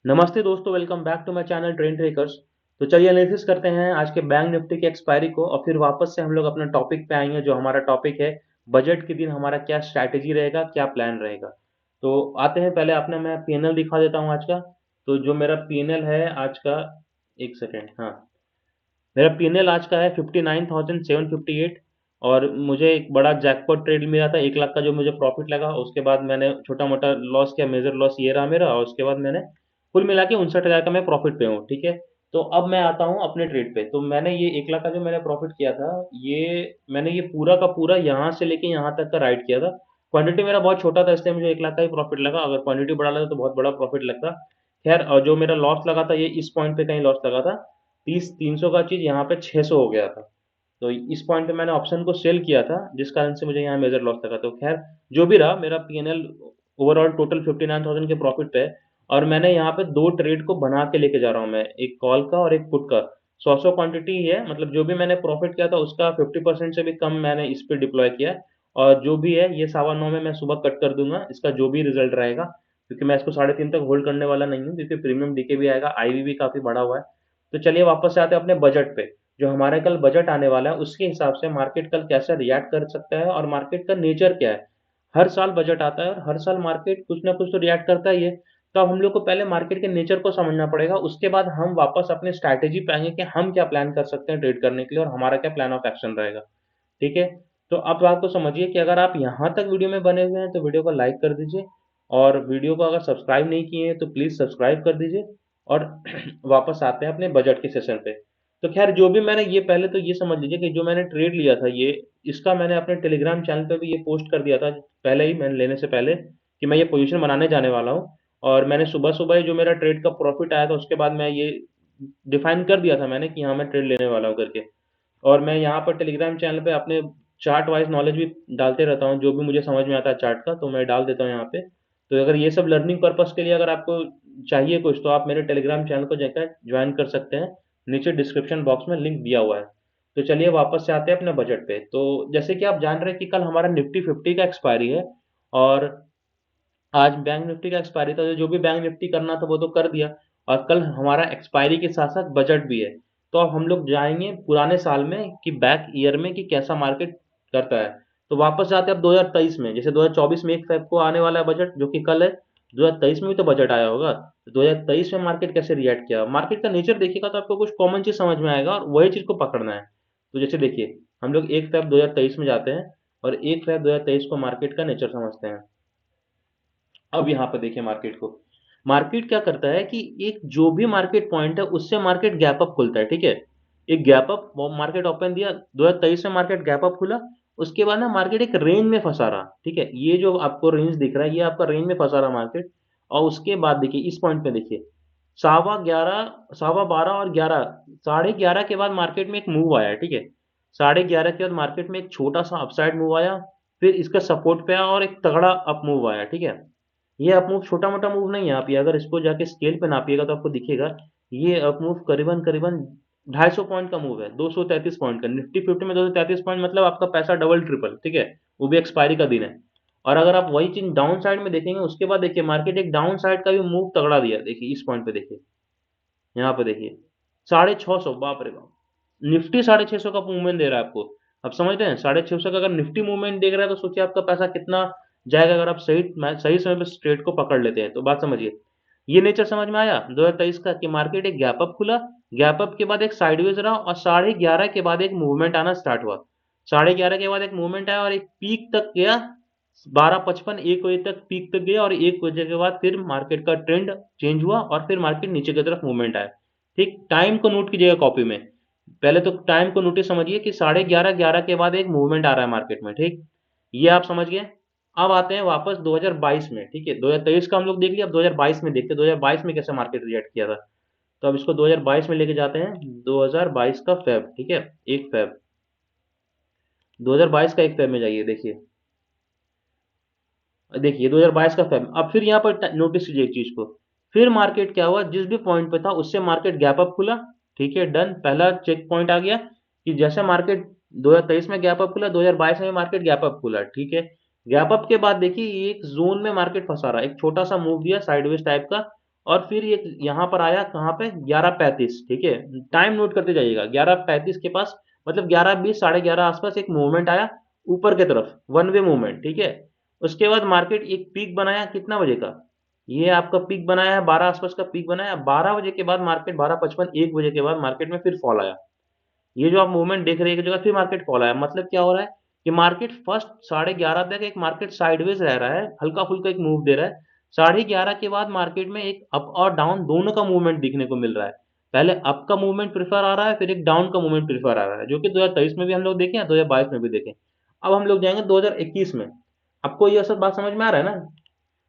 नमस्ते दोस्तों, welcome back to my channel trend trackers. तो चलिए एनालिसिस करते हैं आज के बैंक निफ्टी की एक्सपायरी को और फिर वापस से हम लोग अपने टॉपिक पे आएंगे। जो हमारा टॉपिक है बजट के दिन हमारा क्या स्ट्रैटेजी रहेगा, क्या प्लान रहेगा। तो आते हैं, पहले आपने मैं पीएनएल दिखा देता हूँ आज का। तो जो मेरा पीएनएल है आज का, एक सेकेंड, हाँ, मेरा पीएनएल आज का है 59,758। और मुझे एक बड़ा जैकपॉट ट्रेड मिला था 1 लाख का, जो मुझे प्रॉफिट लगा। उसके बाद मैंने छोटा मोटा लॉस किया, मेजर लॉस ये रहा मेरा। और उसके बाद मैंने कुल मिला के 59,000 का मैं प्रॉफिट पे हूँ, ठीक है। तो अब मैं आता हूँ अपने ट्रेड पे। तो मैंने ये 1 लाख का जो मैंने प्रॉफिट किया था, ये मैंने ये पूरा का पूरा यहाँ से लेके यहाँ तक का राइड किया था। क्वांटिटी मेरा बहुत छोटा था, इसलिए मुझे 1 लाख का ही प्रॉफिट लगा। अगर क्वांटिटी बढ़ा लेता तो बहुत बड़ा प्रॉफिट लगता। खैर, और जो मेरा लॉस लगा था, ये इस पॉइंट पे कहीं लॉस लगा था। 300 का चीज़ यहाँ पे 600 हो गया था। तो इस पॉइंट पे मैंने ऑप्शन को सेल किया था, जिस कारण से मुझे यहाँ मेजर लॉस लगा। तो खैर, जो भी रहा, मेरा पीएनएल ओवरऑल टोटल 59,000 के प्रॉफिट पे है। और मैंने यहाँ पे दो ट्रेड को बना के लेके जा रहा हूँ मैं, एक कॉल का और एक पुट का। 100 क्वांटिटी है, मतलब जो भी मैंने प्रॉफिट किया था उसका 50% से भी कम मैंने इस पे डिप्लॉय किया। और जो भी है ये 9:15 में मैं सुबह कट कर दूंगा, इसका जो भी रिजल्ट रहेगा। क्योंकि मैं इसको 3:30 तक होल्ड करने वाला नहीं हूँ, क्योंकि प्रीमियम डीके भी आएगा, आईवी भी काफी बढ़ा हुआ है। तो चलिए वापस से आते हैं अपने बजट पे। जो हमारे कल बजट आने वाला है, उसके हिसाब से मार्केट कल कैसे रिएक्ट कर सकता है और मार्केट का नेचर क्या है। हर साल बजट आता है और हर साल मार्केट कुछ ना कुछ तो रिएक्ट करता ही है। तो अब हम लोग को पहले मार्केट के नेचर को समझना पड़ेगा, उसके बाद हम वापस अपने स्ट्रैटेजी पे आएंगे कि हम क्या प्लान कर सकते हैं ट्रेड करने के लिए, और हमारा क्या प्लान ऑफ एक्शन रहेगा। ठीक है। तो अब बात को समझिए कि अगर आप यहाँ तक वीडियो में बने हुए हैं तो वीडियो को लाइक कर दीजिए। और वीडियो को अगर सब्सक्राइब नहीं किए हैं तो प्लीज़ सब्सक्राइब कर दीजिए। और वापस आते हैं अपने बजट के सेशन पे। तो खैर, जो भी मैंने ये पहले तो ये समझ लीजिए कि जो मैंने ट्रेड लिया था, ये इसका मैंने अपने टेलीग्राम चैनल पे भी ये पोस्ट कर दिया था पहले ही, मैंने लेने से पहले, कि मैं ये पोजीशन बनाने जाने वाला हूँ। और मैंने सुबह सुबह जो मेरा ट्रेड का प्रॉफिट आया था, उसके बाद मैं ये डिफाइन कर दिया था मैंने कि हाँ मैं ट्रेड लेने वाला हूँ करके। और मैं यहाँ पर टेलीग्राम चैनल पे अपने चार्ट वाइज नॉलेज भी डालते रहता हूँ, जो भी मुझे समझ में आता है चार्ट का तो मैं डाल देता हूँ यहाँ पे। तो अगर ये सब लर्निंग पर्पस के लिए अगर आपको चाहिए कुछ, तो आप मेरे टेलीग्राम चैनल को जाकर ज्वाइन कर सकते हैं। नीचे डिस्क्रिप्शन बॉक्स में लिंक दिया हुआ है। तो चलिए वापस से आते हैं अपने बजट पे। तो जैसे कि आप जान रहे हैं कि कल हमारा निफ्टी 50 का एक्सपायरी है। और आज बैंक निफ्टी का एक्सपायरी था, तो जो भी बैंक निफ्टी करना था वो तो कर दिया। और कल हमारा एक्सपायरी के साथ साथ बजट भी है। तो अब हम लोग जाएंगे पुराने साल में कि बैक ईयर में कि कैसा मार्केट करता है। तो वापस जाते हैं अब 2023 में। जैसे 2024 में 1 फेब को आने वाला है बजट, जो कि कल है। 2023 में भी तो बजट आया होगा, तो 2023 में मार्केट कैसे रिएक्ट किया, मार्केट का नेचर देखिएगा तो आपको कुछ कॉमन चीज समझ में आएगा और वही चीज को पकड़ना है। तो जैसे देखिए, हम लोग 1 फेब 2023 में जाते हैं और 1 फेब 2023 को मार्केट का नेचर समझते हैं। अब यहाँ पर देखिए मार्केट को। मार्केट क्या करता है कि एक जो भी मार्केट पॉइंट है उससे मार्केट गैप अप खुलता है, ठीक है। एक गैप अप मार्केट ओपन दिया, 2023 में मार्केट गैप अप खुला। उसके बाद ना मार्केट एक रेंज में फंसा रहा, ठीक है। ये जो आपको रेंज दिख रहा है, ये आपका रेंज में फंसा रहा मार्केट। और उसके बाद देखिए इस पॉइंट पे देखिए, 11:15, 12:15 और 11, 11:30 के बाद मार्केट में एक मूव आया, ठीक है। 11:30 के बाद मार्केट में एक छोटा सा अपसाइड मूव आया। फिर इसका सपोर्ट पे आया और एक तगड़ा अप मूव आया, ठीक है। ये अप मूव छोटा मोटा मूव नहीं है, आप ये अगर इसको जाके स्केल पे नापिएगा तो आपको दिखेगा। ये अप मूव करीबन करीबन 250 पॉइंट का मूव है, 233 पॉइंट का। निफ्टी 50 में 233 पॉइंट मतलब आपका पैसा डबल ट्रिपल, ठीक है। वो भी एक्सपायरी का दिन है। और अगर आप वही चीज डाउन साइड में देखेंगे, उसके बाद देखिए मार्केट एक डाउन साइड का भी मूव तगड़ा दिया, देखिए इस पॉइंट पे देखिए, यहाँ पे देखिए 650, बाप रे बाप। निफ्टी 650 का मूवमेंट दे रहा है आपको। आप समझ रहे हैं, 650 का अगर निफ्टी मूवमेंट देख रहा है तो सोचिए आपका पैसा कितना जाएगा, अगर आप सही सही समय पे ट्रेड को पकड़ लेते हैं। तो बात समझिए, ये नेचर समझ में आया 2023 का कि मार्केट एक गैप अप खुला, गैप अप के बाद एक साइडवेज रहा और 11:30 के बाद एक मूवमेंट आना स्टार्ट हुआ। 11:30 के बाद एक मूवमेंट आया और एक पीक तक गया। 12:55 1 बजे तक पीक तक गया और 1 बजे के बाद फिर मार्केट का ट्रेंड चेंज हुआ और फिर मार्केट नीचे की तरफ मूवमेंट आया। ठीक, टाइम को नोट कीजिएगा कॉपी में। पहले तो टाइम को नोटिस समझिए कि 11:30 11 के बाद एक मूवमेंट आ रहा है मार्केट में, ठीक। ये आप समझ गए। अब आते हैं वापस 2022 में, ठीक है। 2023 का हम लोग देख लिया, अब 2022 में देखते हैं 2022 में कैसे मार्केट रिएक्ट किया था। तो अब इसको 2022 में लेके जाते हैं, 2022 का फेब, ठीक है। 1 फेब, 2022 का 1 फेब में जाइए, देखिए। देखिए 2022 का फेब, अब फिर यहाँ पर नोटिस कीजिए एक चीज को। फिर मार्केट क्या हुआ, जिस भी पॉइंट पे था उससे मार्केट गैप अप खुला, ठीक है, डन, पहला चेक पॉइंट आ गया। कि जैसे मार्केट 2023 में गैप अप खुला, 2022 में मार्केट गैप अप खुला, ठीक है। गैप अप के बाद देखिए एक जोन में मार्केट फंसा रहा, एक छोटा सा मूव दिया साइडवेज टाइप का। और फिर ये यहाँ पर आया कहाँ पे 11:35, ठीक है, टाइम नोट करते जाइएगा, 11:35 के पास मतलब 11:20 11:30 आसपास एक मूवमेंट आया ऊपर की तरफ, वन वे मूवमेंट, ठीक है। उसके बाद मार्केट एक पीक बनाया कितना बजे का, ये आपका पीक बनाया है 12 आसपास का पीक बनाया, 12 बजे के बाद मार्केट 12:55 1 बजे के बाद मार्केट में फिर फॉल आया। ये जो आप मूवमेंट देख रहे हैं एक जगह फिर मार्केट फॉल आया, मतलब क्या हो रहा है कि मार्केट फर्स्ट 11:30 तक एक मार्केट साइडवेज रह रहा है, हल्का फुल्का एक मूव दे रहा है। 11:30 के बाद मार्केट में एक अप और डाउन दोनों का मूवमेंट दिखने को मिल रहा है। पहले अप का मूवमेंट प्रेफर आ रहा है, फिर एक डाउन का मूवमेंट प्रेफर आ रहा है, जो कि 2023 में भी हम लोग देखे हैं, 2022 में भी देखे। अब हम लोग जाएंगे 2021 में। आपको ये सब बात समझ में आ रहा है ना?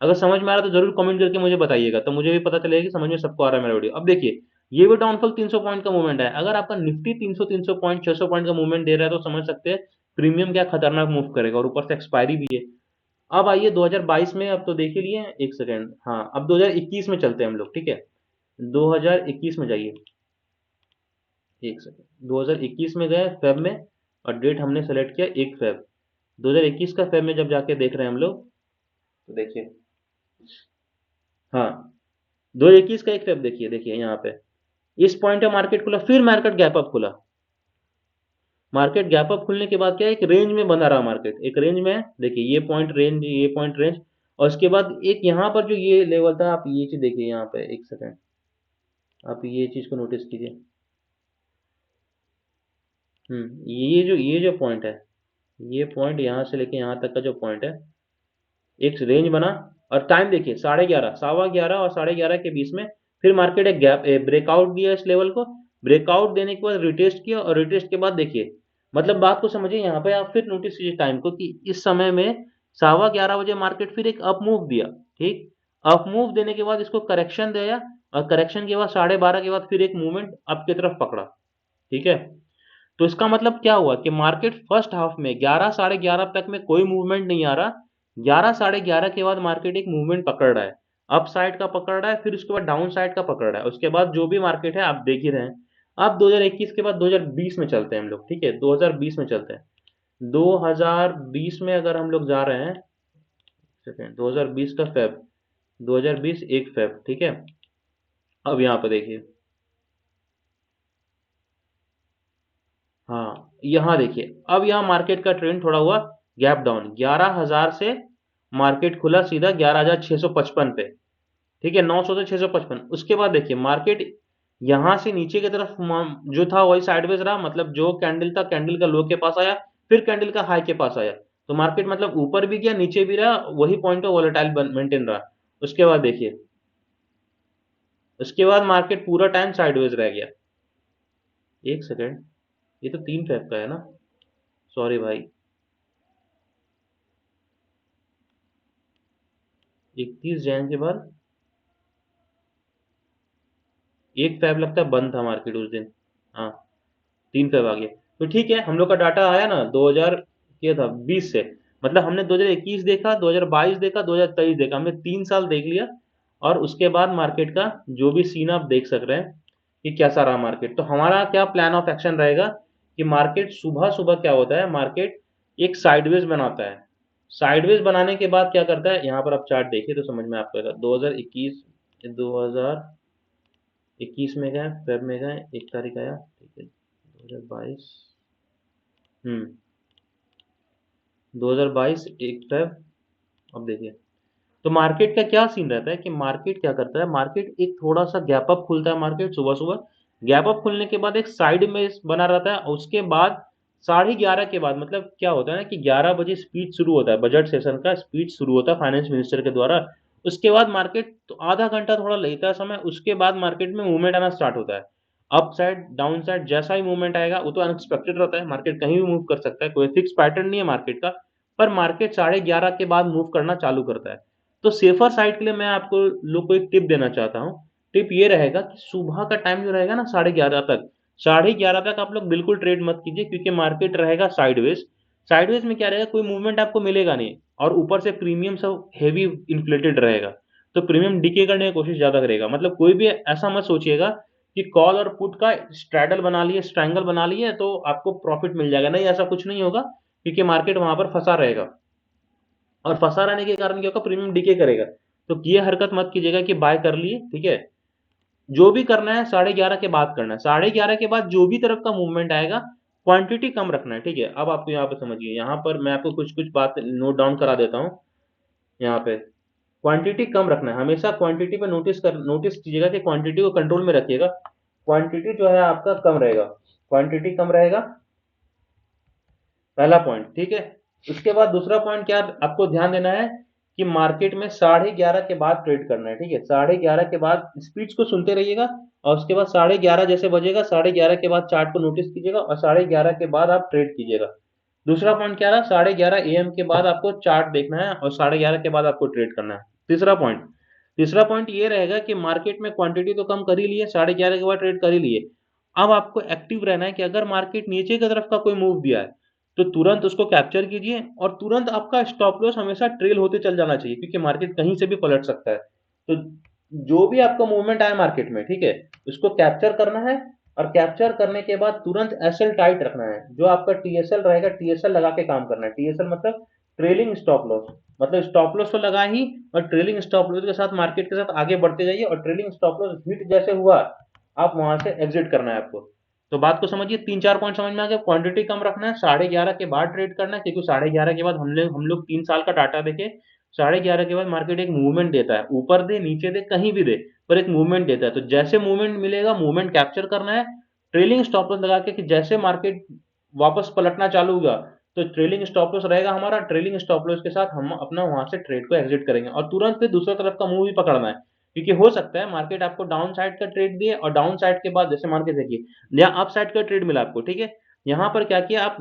अगर समझ में आ रहा है तो जरूर कमेंट करके मुझे बताइएगा, तो मुझे भी पता चलेगा कि समझ में सबको आ रहा है मेरा वीडियो। अब देखिए, ये भी डाउनफॉल 300 पॉइंट का मूवमेंट है। अगर आपका निफ्टी 300 पॉइंट 600 पॉइंट का मूवमेंट दे रहा है तो समझ सकते हैं प्रीमियम क्या खतरनाक मूव करेगा, और ऊपर से एक्सपायरी भी है। अब आइए 2022 में, अब तो देख ही लिए, एक सेकेंड, हाँ अब 2021 में चलते हैं हम लोग, ठीक है। 2021 में जाइए, एक सेकेंड, 2021 में गए फेब में, और डेट हमने सेलेक्ट किया 1 फेब। 2021 का फेब में जब जाके देख रहे हैं हम लोग, तो देखिए, हाँ 2021 का 1 फेब देखिए, देखिए यहाँ पे इस पॉइंट पे मार्केट खुला, फिर मार्केट गैप अप खुला। मार्केट गैप अप खुलने के बाद क्या है, एक रेंज में बना रहा मार्केट, एक रेंज में है, देखिए ये पॉइंट रेंज, ये पॉइंट रेंज, और उसके बाद एक यहाँ पर जो ये लेवल था, आप ये चीज देखिए यहाँ पे, एक सेकेंड, आप ये चीज को नोटिस कीजिए। ये जो पॉइंट है, ये पॉइंट यहाँ से लेके यहाँ तक का जो पॉइंट है, एक रेंज बना, और टाइम देखिए 11:30, 11:15 और 11:30 के बीच में फिर मार्केट एक गैप ब्रेकआउट दिया इस लेवल को। ब्रेकआउट देने के बाद रिटेस्ट किया, और रिटेस्ट के बाद देखिए, मतलब बात को समझिए, यहाँ पे आप फिर नोटिस कीजिए टाइम को कि इस समय में 11:15 बजे मार्केट फिर एक अप मूव दिया, ठीक। अप मूव देने के बाद इसको करेक्शन दिया, और करेक्शन के बाद 12:30 के बाद फिर एक मूवमेंट अप की तरफ पकड़ा, ठीक है। तो इसका मतलब क्या हुआ कि मार्केट फर्स्ट हाफ में 11 11:30 तक में कोई मूवमेंट नहीं आ रहा, 11 11:30 के बाद मार्केट एक मूवमेंट पकड़ रहा है, अप साइड का पकड़ रहा है, फिर उसके बाद डाउन साइड का पकड़ रहा है, उसके बाद जो भी मार्केट है आप देख ही रहे हैं। अब 2021 के बाद 2020 में चलते हैं हम लोग, ठीक है, 2020 में चलते हैं। 2020 में अगर हम लोग जा रहे हैं, सेकेंड, 2020 का फेब, 2020 1 फेब, ठीक है। अब यहाँ पे देखिए, हाँ यहाँ देखिए, अब यहाँ मार्केट का ट्रेंड थोड़ा हुआ गैप डाउन, 11,000 से मार्केट खुला सीधा 11,655 पे, ठीक है, 900 से 655। उसके बाद देखिए मार्केट यहाँ से नीचे की तरफ जो था वही साइडवेज रहा, मतलब जो कैंडल था कैंडल का लो के पास आया, फिर कैंडल का हाई के पास आया, तो मार्केट मतलब ऊपर भी गया नीचे भी रहा, वही पॉइंट पे वोलेटाइल मेंटेन रहा। उसके बाद देखिए, उसके बाद मार्केट पूरा टाइम साइडवेज रह गया। एक सेकेंड, ये तो 3 फेब का है ना, सॉरी भाई, 31 जनवरी के बाद 1 फेब लगता है बंद था मार्केट उस दिन, हाँ 3 फेब आ गया। तो ठीक है, हम लोग का डाटा आया ना 2000 क्या था 20 से, मतलब हमने 2021 देखा, 2022 देखा, 2023 देखा, हमने 3 साल देख लिया। और उसके बाद मार्केट का जो भी सीन आप देख सक रहे हैं कि कैसा रहा मार्केट। तो हमारा क्या प्लान ऑफ एक्शन रहेगा कि मार्केट सुबह सुबह क्या होता है, मार्केट एक साइडवेज बनाता है। साइडवेज बनाने के बाद क्या करता है, यहाँ पर आप चार्ट देखिए तो समझ में आपको आएगा। 2021 में गए, फेब में गए, 1 तारीख आया, ठीक है, 2022, 2022 1 फेब। अब देखिए, तो मार्केट का क्या सीन रहता है कि मार्केट क्या करता है, मार्केट एक थोड़ा सा गैप अप खुलता है, मार्केट सुबह सुबह गैप अप खुलने के बाद एक साइड में बना रहता है, और उसके बाद 11:30 के बाद, मतलब क्या होता है ना कि 11 बजे स्पीच शुरू होता है, बजट सेशन का स्पीच शुरू होता है फाइनेंस मिनिस्टर के द्वारा। उसके बाद मार्केट तो आधा घंटा थोड़ा लेता है समय, उसके बाद मार्केट में मूवमेंट आना स्टार्ट होता है। अप साइड डाउन साइड जैसा ही मूवमेंट आएगा वो तो अनएक्सपेक्टेड रहता है, मार्केट कहीं भी मूव कर सकता है, कोई फिक्स पैटर्न नहीं है मार्केट का। पर मार्केट 11:30 के बाद मूव करना चालू करता है। तो सेफर साइड के लिए मैं आपको लोग को एक टिप देना चाहता हूँ। टिप ये रहेगा कि सुबह का टाइम जो रहेगा ना 11:30 तक, 11:30 तक आप लोग बिल्कुल ट्रेड मत कीजिए, क्योंकि मार्केट रहेगा साइडवेज। साइडवेज में क्या रहेगा, कोई मूवमेंट आपको मिलेगा नहीं, और ऊपर से प्रीमियम सब हेवी इन्फ्लेटेड रहेगा, तो प्रीमियम डीके करने की कोशिश ज्यादा करेगा। मतलब कोई भी ऐसा मत सोचिएगा कि कॉल और पुट का स्ट्रैडल बना लिए, स्ट्रैंगल बना लिए तो आपको प्रॉफिट मिल जाएगा, नहीं ऐसा कुछ नहीं होगा, क्योंकि मार्केट वहां पर फंसा रहेगा, और फंसा रहने के कारण क्या होगा, प्रीमियम डिके करेगा। तो ये हरकत मत कीजिएगा कि बाय कर लिए, ठीक है। जो भी करना है 11:30 के बाद करना है, 11:30 के बाद जो भी तरफ का मूवमेंट आएगा क्वांटिटी कम रखना है, ठीक है। अब आपको यहाँ पे समझिए, यहाँ पर मैं आपको कुछ कुछ बात नोट डाउन करा देता हूँ। यहाँ पे क्वांटिटी कम रखना है, हमेशा क्वांटिटी पे नोटिस कीजिएगा कि क्वांटिटी को कंट्रोल में रखिएगा। क्वांटिटी जो है आपका कम रहेगा, क्वांटिटी कम रहेगा, पहला पॉइंट, ठीक है। उसके बाद दूसरा पॉइंट क्या आपको ध्यान देना है कि मार्केट में 11:30 के बाद ट्रेड करना है, ठीक है। 11:30 के बाद स्पीच को सुनते रहिएगा और उसके बाद 11:30 जैसे बजेगा, 11:30 के बाद चार्ट को नोटिस कीजिएगा और 11:30 के बाद आप ट्रेड कीजिएगा। दूसरा पॉइंट क्या रहा, 11:30 AM के बाद आपको चार्ट देखना है और 11:30 के बाद आपको ट्रेड करना है। तीसरा पॉइंट ये रहेगा कि मार्केट में क्वांटिटी तो कम कर ही लिए, 11:30 के बाद ट्रेड कर ही लिए। अब आपको एक्टिव रहना है कि अगर मार्केट नीचे की तरफ का कोई मूव दिया है तो तुरंत उसको कैप्चर कीजिए और तुरंत आपका स्टॉप लॉस हमेशा ट्रेल होते चल जाना चाहिए, क्योंकि मार्केट कहीं से भी पलट सकता है। तो जो भी आपका मूवमेंट आए मार्केट में, ठीक है, उसको कैप्चर करना है और कैप्चर करने के बाद तुरंत एसएल टाइट रखना है। जो आपका टीएसएल रहेगा, टीएसएल लगा के काम करना है। टीएसएल मतलब ट्रेलिंग स्टॉप लॉस, मतलब स्टॉप लॉस तो लगा ही और ट्रेलिंग स्टॉप लॉस के साथ मार्केट के साथ आगे बढ़ते जाइए और ट्रेलिंग स्टॉप लॉस हिट जैसे हुआ आप वहां से एग्जिट करना है आपको। तो बात को समझिए, 3-4 पॉइंट समझ में आ गया। क्वांटिटी कम रखना है, 11:30 के बाद ट्रेड करना है, क्योंकि 11:30 के बाद हम लोग 3 साल का डाटा देखे, 11:30 के बाद मार्केट एक मूवमेंट देता है, ऊपर दे नीचे दे कहीं भी दे, पर एक मूवमेंट देता है। तो जैसे मूवमेंट मिलेगा मूवमेंट कैप्चर करना है, ट्रेलिंग स्टॉप लॉस लगा के कि जैसे मार्केट वापस पलटना चालू हुआ तो ट्रेलिंग स्टॉप लॉस रहेगा हमारा, ट्रेलिंग स्टॉप लॉस के साथ हम अपना वहां से ट्रेड को एग्जिट करेंगे और तुरंत फिर दूसरी तरफ का मूव भी पकड़ना है, क्योंकि हो सकता है मार्केट आपको डाउन साइड का ट्रेड दिए और डाउन साइड के बाद जैसे मान के देखिए या अप साइड का ट्रेड मिला आपको, ठीक है। यहाँ पर क्या किया आप,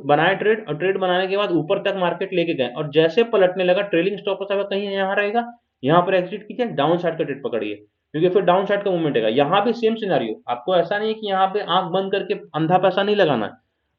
बनाए ट्रेड और ट्रेड बनाने के बाद ऊपर तक मार्केट लेके गए और जैसे पलटने लगा ट्रेलिंग स्टॉप लॉस अगर कहीं यहाँ रहेगा, यहाँ पर एग्जिट कीजिए, डाउन साइड का ट्रेड पकड़िए, क्योंकि फिर डाउन साइड का मूवमेंट है। यहाँ भी सेम सिनारियो, आपको ऐसा नहीं है कि यहाँ पे आंख बंद करके अंधा पैसा नहीं लगाना है,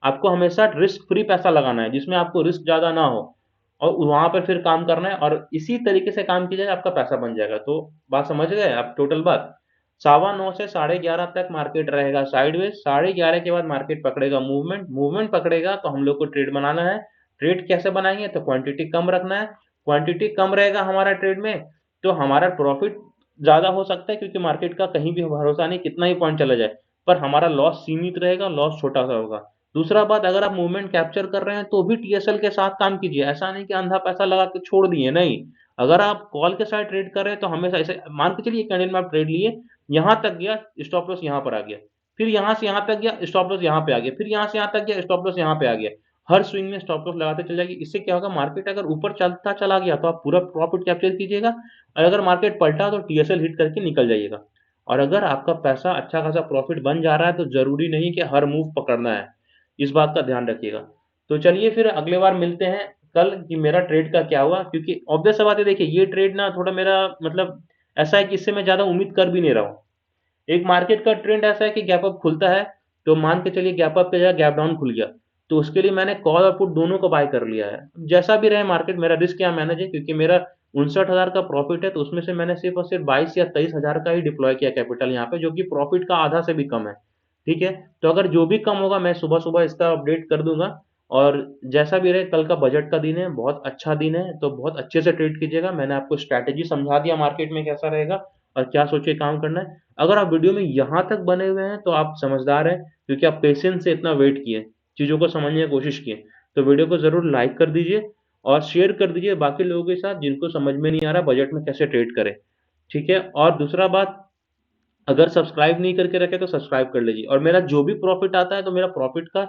आपको हमेशा रिस्क फ्री पैसा लगाना है जिसमें आपको रिस्क ज्यादा ना हो और वहां पर फिर काम करना है और इसी तरीके से काम कीजिएगा, आपका पैसा बन जाएगा। तो बात समझ गए आप, टोटल बात 9:15 से 11:30 तक मार्केट रहेगा साइडवेज, 11:30 के बाद मार्केट पकड़ेगा मूवमेंट पकड़ेगा तो हम लोग को ट्रेड बनाना है। ट्रेड कैसे बनाएंगे, तो क्वांटिटी कम रखना है, क्वांटिटी कम रहेगा हमारा ट्रेड में तो हमारा प्रॉफिट ज्यादा हो सकता है, क्योंकि मार्केट का कहीं भी भरोसा नहीं कितना ही पॉइंट चला जाए, पर हमारा लॉस सीमित रहेगा, लॉस छोटा सा होगा। दूसरा बात, अगर आप मूवमेंट कैप्चर कर रहे हैं तो भी टीएसएल के साथ काम कीजिए, ऐसा नहीं कि अंधा पैसा लगा के छोड़ दिए, नहीं। अगर आप कॉल के साथ ट्रेड कर रहे हैं तो हमेशा ऐसे मान के चलिए कैंडल में आप ट्रेड लिए, यहां तक गया स्टॉप लॉस यहां पर आ गया, फिर यहां से यहां तक गया स्टॉप लॉस यहां पे आ गया, फिर यहां से यहां तक गया स्टॉप लॉस यहां पे आ गया। हर स्विंग में स्टॉप लॉस लगाते चल जाएगी, इससे क्या होगा, मार्केट अगर ऊपर चलता चला गया तो आप पूरा प्रॉफिट कैप्चर कीजिएगा और अगर मार्केट पलटा तो टीएसएल हिट करके निकल जाइएगा। और अगर आपका पैसा अच्छा खासा प्रॉफिट बन जा रहा है तो जरूरी नहीं कि हर मूव पकड़ना है, इस बात का ध्यान रखिएगा। तो चलिए फिर अगले बार मिलते हैं कल कि मेरा ट्रेड का क्या हुआ, क्योंकि ऑब्वियस सा बात है, देखिए ये ट्रेड ना थोड़ा मेरा मतलब ऐसा है कि इससे मैं ज्यादा उम्मीद कर भी नहीं रहा हूँ। एक मार्केट का ट्रेंड ऐसा है कि गैप अप खुलता है तो मान के चलिए गैप अप के जगह गैप डाउन खुल गया, तो उसके लिए मैंने कॉल और पुट दोनों को बाय कर लिया है। जैसा भी रहे मार्केट, मेरा रिस्क यहाँ मैनेज है, क्योंकि मेरा 59,000 का प्रॉफिट है तो उसमें से मैंने सिर्फ और सिर्फ 22 या 23,000 का ही डिप्लॉय किया कैपिटल यहाँ पे, जो कि प्रॉफिट का आधा से भी कम है, ठीक है। तो अगर जो भी कम होगा मैं सुबह सुबह इसका अपडेट कर दूंगा। और जैसा भी रहे, कल का बजट का दिन है, बहुत अच्छा दिन है, तो बहुत अच्छे से ट्रेड कीजिएगा। मैंने आपको स्ट्रैटेजी समझा दिया मार्केट में कैसा रहेगा और क्या सोच के काम करना है। अगर आप वीडियो में यहाँ तक बने हुए हैं तो आप समझदार हैं, क्योंकि आप पेशेंस से इतना वेट किए, चीज़ों को समझने की कोशिश किए। तो वीडियो को ज़रूर लाइक कर दीजिए और शेयर कर दीजिए बाकी लोगों के साथ जिनको समझ में नहीं आ रहा बजट में कैसे ट्रेड करें, ठीक है। और दूसरा बात, अगर सब्सक्राइब नहीं करके रखे तो सब्सक्राइब कर लीजिए और मेरा जो भी प्रॉफिट आता है तो मेरा प्रॉफिट का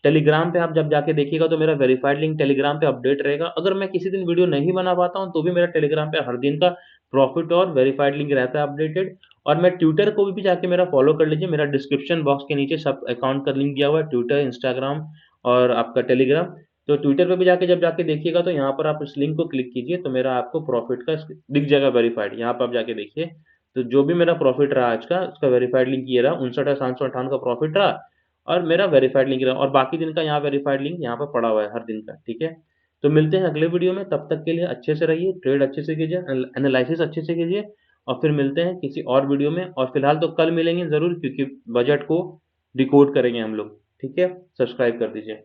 टेलीग्राम पे आप जब जाके देखिएगा तो मेरा वेरीफाइड लिंक टेलीग्राम पे अपडेट रहेगा। अगर मैं किसी दिन वीडियो नहीं बना पाता हूँ तो भी मेरा टेलीग्राम पे हर दिन का प्रॉफिट और वेरीफाइड लिंक रहता है अपडेटेड। और मैं ट्विटर को भी जाके मेरा फॉलो कर लीजिए, मेरा डिस्क्रिप्शन बॉक्स के नीचे सब अकाउंट का लिंक दिया हुआ है, ट्विटर, इंस्टाग्राम और आपका टेलीग्राम। तो ट्विटर पे भी जाके जब जाके देखिएगा तो यहाँ पर आप इस लिंक को क्लिक कीजिए तो मेरा आपको प्रॉफिट का दिख जाएगा वेरीफाइड, यहाँ पर आप जाके देखिए। तो जो भी मेरा प्रॉफिट रहा आज का, उसका वेरीफाइड लिंक ये रहा, 59,758 का प्रॉफिट रहा और मेरा वेरीफाइड लिंक रहा और बाकी दिन का यहाँ वेरीफाइड लिंक यहाँ पर पड़ा हुआ है हर दिन का, ठीक है। तो मिलते हैं अगले वीडियो में, तब तक के लिए अच्छे से रहिए, ट्रेड अच्छे से कीजिए, एनालिसिस अच्छे से कीजिए और फिर मिलते हैं किसी और वीडियो में। और फिलहाल तो कल मिलेंगे जरूर, क्योंकि बजट को डिकोड करेंगे हम लोग, ठीक है। सब्सक्राइब कर दीजिए।